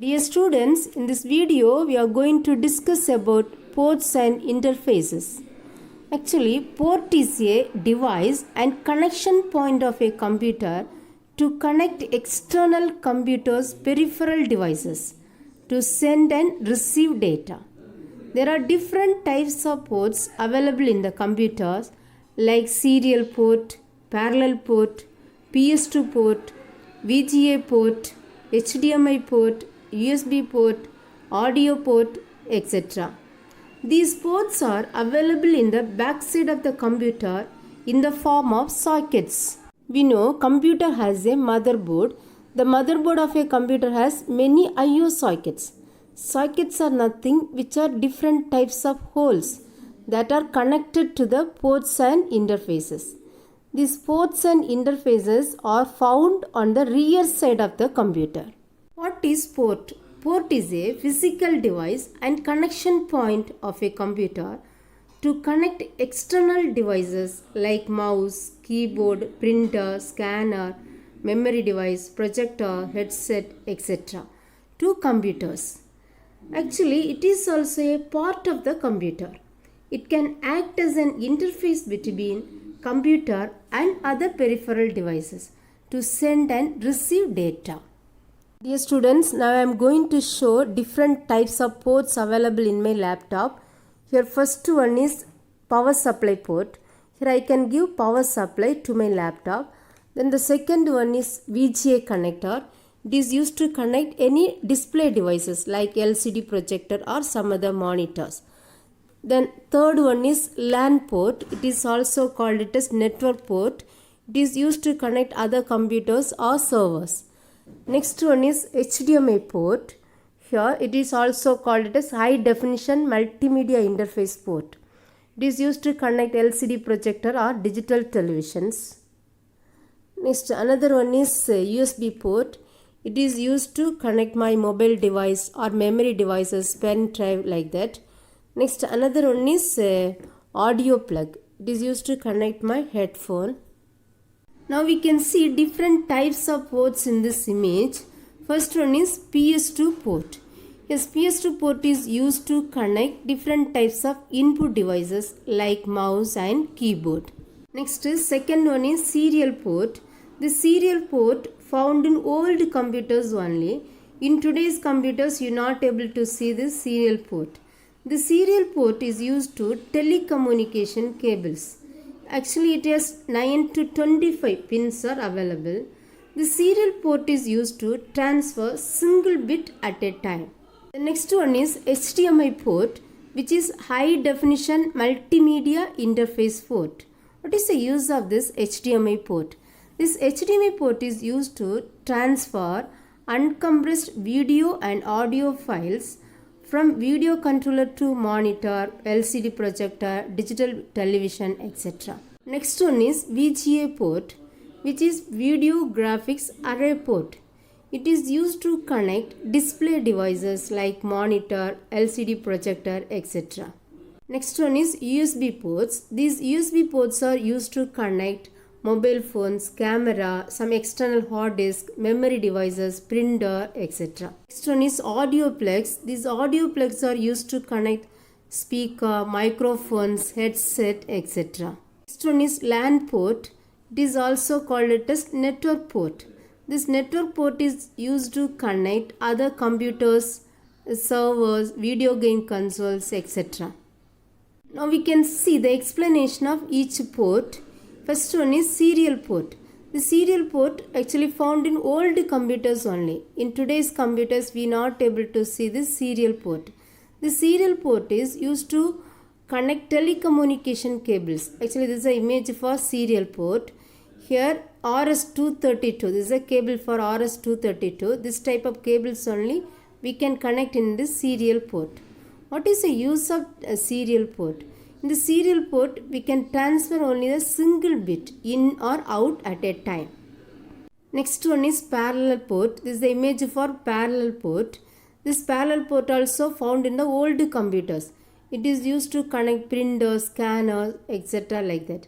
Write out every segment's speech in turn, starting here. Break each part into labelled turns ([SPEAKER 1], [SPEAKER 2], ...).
[SPEAKER 1] Dear students, in this video we are going to discuss about ports and interfaces. Actually, port is a device and connection point of a computer to connect external computers' peripheral devices to send and receive data. There are different types of ports available in the computers like serial port, parallel port, PS2 port, VGA port, HDMI port, USB port, audio port, etc. These ports are available in the backside of the computer in the form of sockets. We know computer has a motherboard. The motherboard of a computer has many I/O sockets. Sockets are nothing which are different types of holes that are connected to the ports and interfaces. These ports and interfaces are found on the rear side of the computer. What is port? Port is a physical device and connection point of a computer to connect external devices like mouse, keyboard, printer, scanner, memory device, projector, headset, etc. to computers. Actually, it is also a part of the computer. It can act as an interface between computer and other peripheral devices to send and receive data. Dear students, now I am going to show different types of ports available in my laptop. Here first one is power supply port. Here I can give power supply to my laptop. Then the second one is VGA connector. It is used to connect any display devices like LCD projector or some other monitors. Then third one is LAN port. It is also called it as network port. It is used to connect other computers or servers. Next one is HDMI port. Here it is also called it as high definition multimedia interface port. It is used to connect LCD projector or digital televisions. Next another one is USB port. It is used to connect my mobile device or memory devices, pen drive like that. Next another one is audio plug. It is used to connect my headphone. Now we can see different types of ports in this image. First one is PS2 port. Yes, PS2 port is used to connect different types of input devices like mouse and keyboard. Next is second one is serial port. The serial port found in old computers only. In today's computers you are not able to see this serial port. The serial port is used to telecommunication cables. Actually it has 9 to 25 pins are available. The serial port is used to transfer single bit at a time. The next one is HDMI port, which is high definition multimedia interface port. What is the use of this HDMI port? This HDMI port is used to transfer uncompressed video and audio files from video controller to monitor, LCD projector, digital television, etc. Next one is VGA port, which is video graphics array port. It is used to connect display devices like monitor, LCD projector, etc. Next one is USB ports. These USB ports are used to connect mobile phones, camera, some external hard disk, memory devices, printer, etc. Next one is audio plugs. These audio plugs are used to connect speaker, microphones, headset, etc. Next one is LAN port. It is also called it as network port. This network port is used to connect other computers, servers, video game consoles, etc. Now we can see the explanation of each port. First one is serial port. The serial port actually found in old computers only. In today's computers we are not able to see this serial port. The serial port is used to connect telecommunication cables. Actually this is an image for serial port. Here RS-232. This is a cable for RS-232. This type of cables only we can connect in this serial port. What is the use of a serial port? In the serial port, we can transfer only a single bit in or out at a time. Next one is parallel port. This is the image for parallel port. This parallel port also found in the old computers. It is used to connect printers, scanners, etc. like that.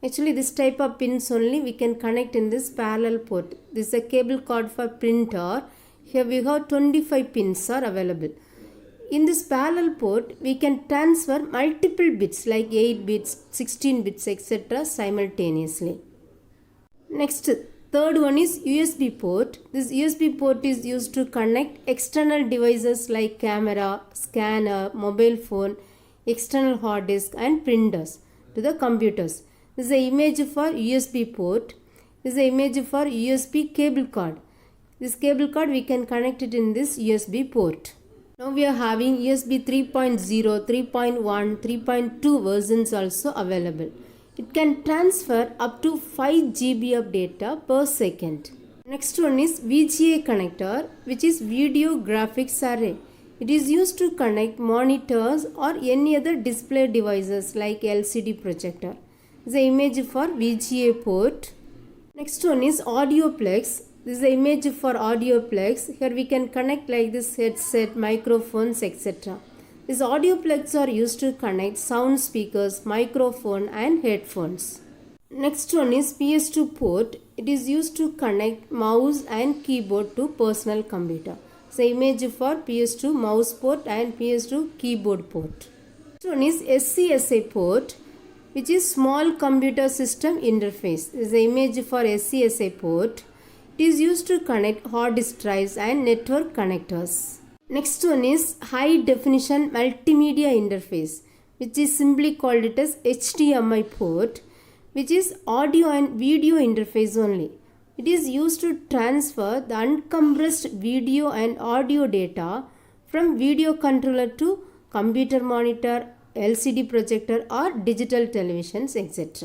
[SPEAKER 1] Actually, this type of pins only we can connect in this parallel port. This is a cable cord for printer. Here we have 25 pins are available. In this parallel port, we can transfer multiple bits like 8 bits, 16 bits, etc. simultaneously. Next, third one is USB port. This USB port is used to connect external devices like camera, scanner, mobile phone, external hard disk and printers to the computers. This is the image for USB port. This is the image for USB cable card. This cable card we can connect it in this USB port. Now we are having USB 3.0, 3.1, 3.2 versions also available. It can transfer up to 5 GB of data per second. Next one is VGA connector, which is video graphics array. It is used to connect monitors or any other display devices like LCD projector. This is the image for VGA port. Next one is audioplex. This is the image for audioplex. Here we can connect like this headset, microphones, etc. These audioplex are used to connect sound speakers, microphone and headphones. Next one is PS2 port. It is used to connect mouse and keyboard to personal computer. So image for PS2 mouse port and PS2 keyboard port. Next one is SCSI port, which is small computer system interface. This is the image for SCSI port. It is used to connect hard disk drives and network connectors. Next one is high definition multimedia interface, which is simply called it as HDMI port, which is audio and video interface only. It is used to transfer the uncompressed video and audio data from video controller to computer monitor, LCD projector or digital televisions, etc.